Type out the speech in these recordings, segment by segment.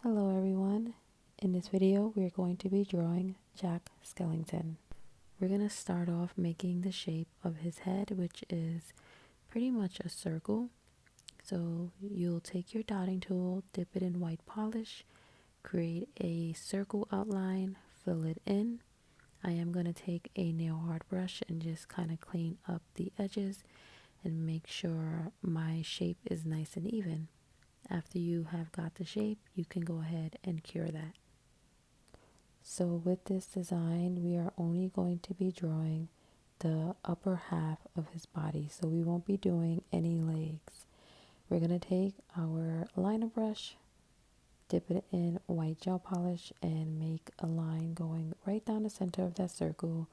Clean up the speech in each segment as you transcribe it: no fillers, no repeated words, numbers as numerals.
Hello everyone. In this video we are going to be drawing Jack Skellington. We're going to start off making the shape of his head, which is pretty much a circle. So you'll take your dotting tool, dip it in white polish, create a circle outline, fill it in. I am going to take a nail art brush and just kind of clean up the edges and make sure my shape is nice and even. After you have got the shape, you can go ahead and cure that. So with this design, we are only going to be drawing the upper half of his body. So we won't be doing any legs. We're going to take our liner brush, dip it in white gel polish, and make a line going right down the center of that circle.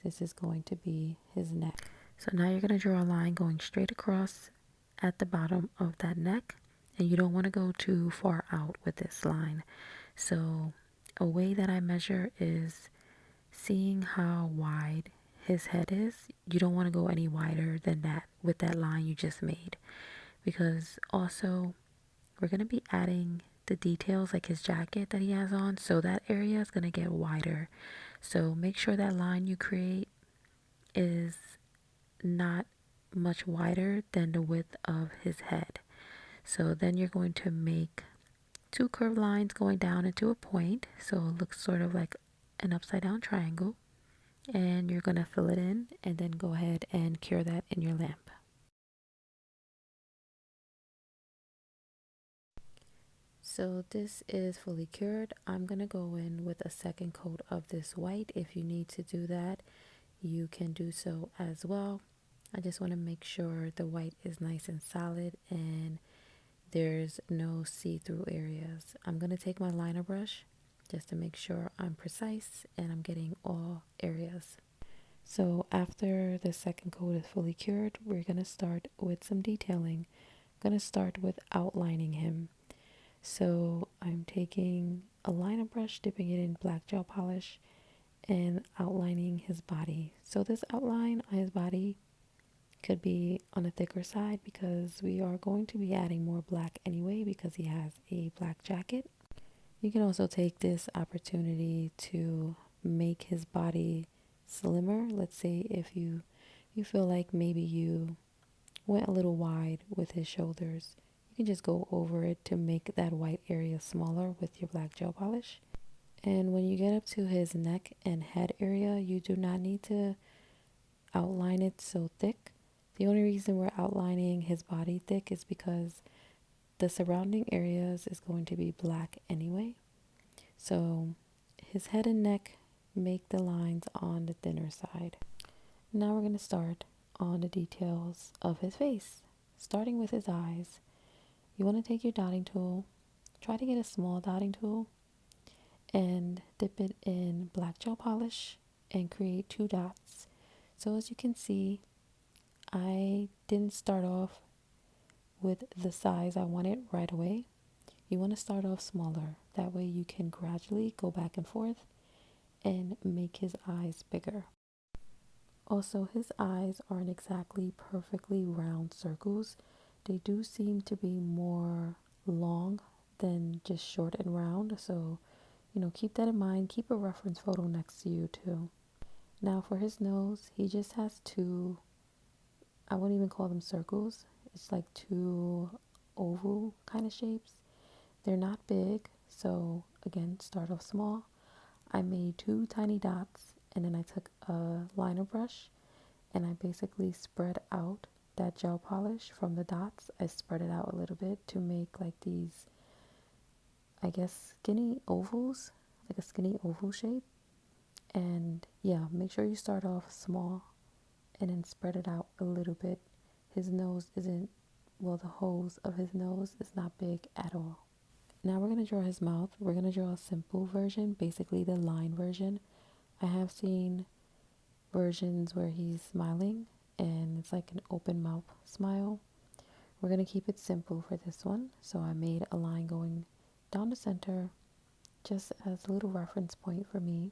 This is going to be his neck. So now you're going to draw a line going straight across at the bottom of that neck. And you don't want to go too far out with this line. So a way that I measure is seeing how wide his head is. You don't want to go any wider than that with that line you just made, because also we're going to be adding the details like his jacket that he has on, so that area is going to get wider. So make sure that line you create is not much wider than the width of his head. So then you're going to make two curved lines going down into a point, so it looks sort of like an upside down triangle, and you're going to fill it in and then go ahead and cure that in your lamp. So this is fully cured. I'm going to go in with a second coat of this white. If you need to do that, you can do so as well. I just want to make sure the white is nice and solid and there's no see-through areas. I'm going to take my liner brush just to make sure I'm precise and I'm getting all areas. So after the second coat is fully cured, we're going to start with some detailing. I'm going to start with outlining him. So I'm taking a liner brush, dipping it in black gel polish, and outlining his body. So this outline on his body could be on the thicker side because we are going to be adding more black anyway because he has a black jacket. You can also take this opportunity to make his body slimmer. Let's say if you feel like maybe you went a little wide with his shoulders, you can just go over it to make that white area smaller with your black gel polish. And when you get up to his neck and head area, you do not need to outline it so thick. The only reason we're outlining his body thick is because the surrounding areas is going to be black anyway. So his head and neck, make the lines on the thinner side. Now we're going to start on the details of his face, starting with his eyes. You want to take your dotting tool, try to get a small dotting tool, and dip it in black gel polish and create two dots. So as you can see, I didn't start off with the size I wanted right away. You want to start off smaller. That way you can gradually go back and forth and make his eyes bigger. Also, his eyes aren't exactly perfectly round circles. They do seem to be more long than just short and round. So, keep that in mind. Keep a reference photo next to you too. Now for his nose, he just has two, I wouldn't even call them circles. It's like two oval kind of shapes. They're not big, so again, start off small. I made two tiny dots and then I took a liner brush and I basically spread out that gel polish from the dots. I spread it out a little bit to make like these, I guess, skinny ovals, like a skinny oval shape. And yeah, make sure you start off small and then spread it out a little bit. His nose isn't, well, the holes of his nose is not big at all. Now we're going to draw his mouth. We're going to draw a simple version, basically the line version. I have seen versions where he's smiling and it's like an open mouth smile. We're going to keep it simple for this one. So I made a line going down the center just as a little reference point for me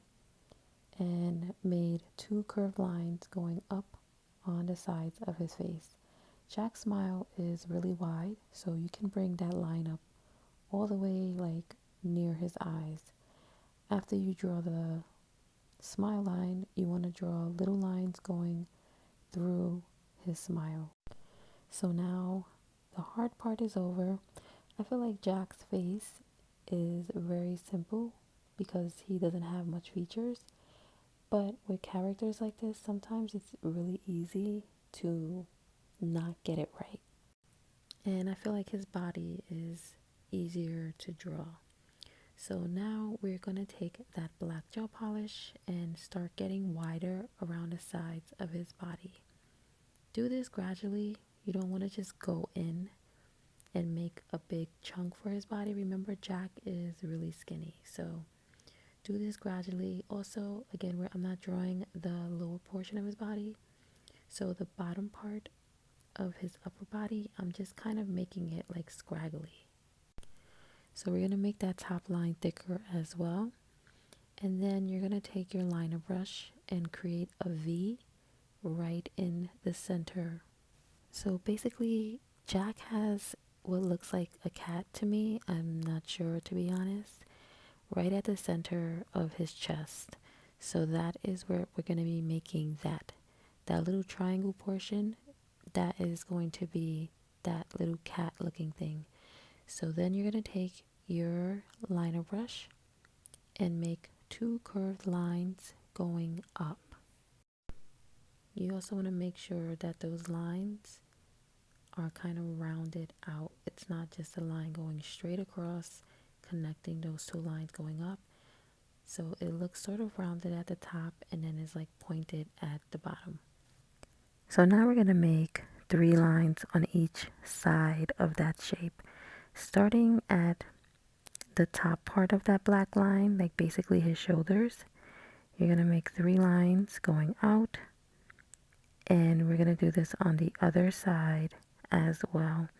and made two curved lines going up on the sides of his face. Jack's smile is really wide, so you can bring that line up all the way like near his eyes. After you draw the smile line, you want to draw little lines going through his smile. So now the hard part is over. I feel like Jack's face is very simple because he doesn't have much features. But with characters like this, sometimes it's really easy to not get it right. And I feel like his body is easier to draw. So now we're going to take that black gel polish and start getting wider around the sides of his body. Do this gradually. You don't want to just go in and make a big chunk for his body. Remember, Jack is really skinny, so do this gradually. Also, again, where I'm not drawing the lower portion of his body, so the bottom part of his upper body, I'm just kind of making it like scraggly. So we're going to make that top line thicker as well. And then you're going to take your liner brush and create a V right in the center. So basically, Jack has what looks like a cat to me. I'm not sure, to be honest. Right at the center of his chest. So that is where we're going to be making that little triangle portion. That is going to be that little cat looking thing. So then you're going to take your liner brush and make 2 curved lines going up. You also want to make sure that those lines are kind of rounded out. It's not just a line going straight across, connecting those 2 lines going up. So it looks sort of rounded at the top and then is like pointed at the bottom. So now we're going to make 3 lines on each side of that shape. Starting at the top part of that black line, like basically his shoulders, you're going to make 3 lines going out. And we're going to do this on the other side as well.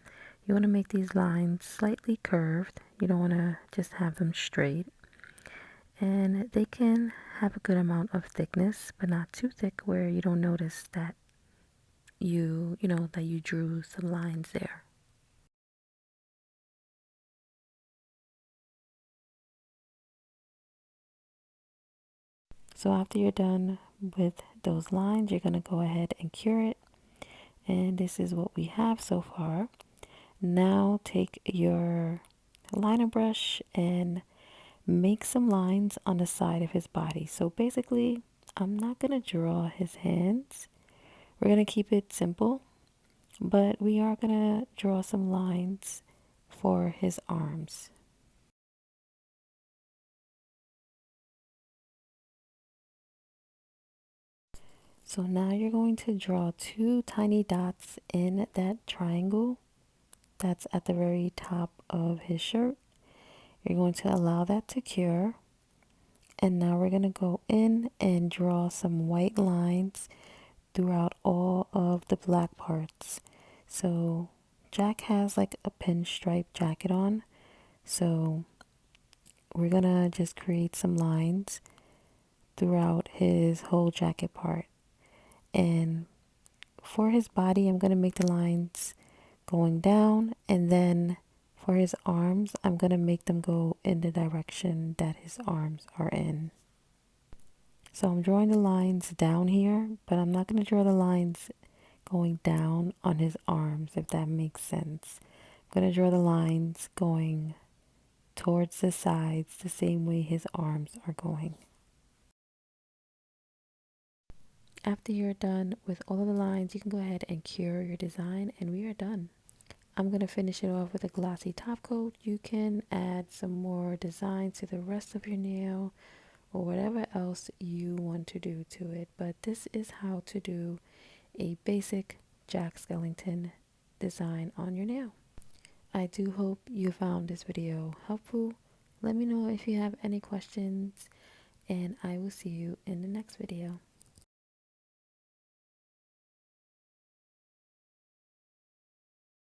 You want to make these lines slightly curved. You don't want to just have them straight. And they can have a good amount of thickness, but not too thick where you don't notice that that you drew some lines there. So after you're done with those lines, you're going to go ahead and cure it. And this is what we have so far. Now take your liner brush and make some lines on the side of his body. So basically, I'm not going to draw his hands. We're going to keep it simple, but we are going to draw some lines for his arms. So now you're going to draw 2 tiny dots in that triangle that's at the very top of his shirt. You're going to allow that to cure. And now we're going to go in and draw some white lines throughout all of the black parts. So Jack has like a pinstripe jacket on. So we're going to just create some lines throughout his whole jacket part. And for his body, I'm going to make the lines going down, and then for his arms, I'm going to make them go in the direction that his arms are in. So I'm drawing the lines down here, but I'm not going to draw the lines going down on his arms, if that makes sense. I'm going to draw the lines going towards the sides the same way his arms are going. After you're done with all of the lines, you can go ahead and cure your design, and we are done. I'm going to finish it off with a glossy top coat. You can add some more design to the rest of your nail or whatever else you want to do to it. But this is how to do a basic Jack Skellington design on your nail. I do hope you found this video helpful. Let me know if you have any questions, and I will see you in the next video.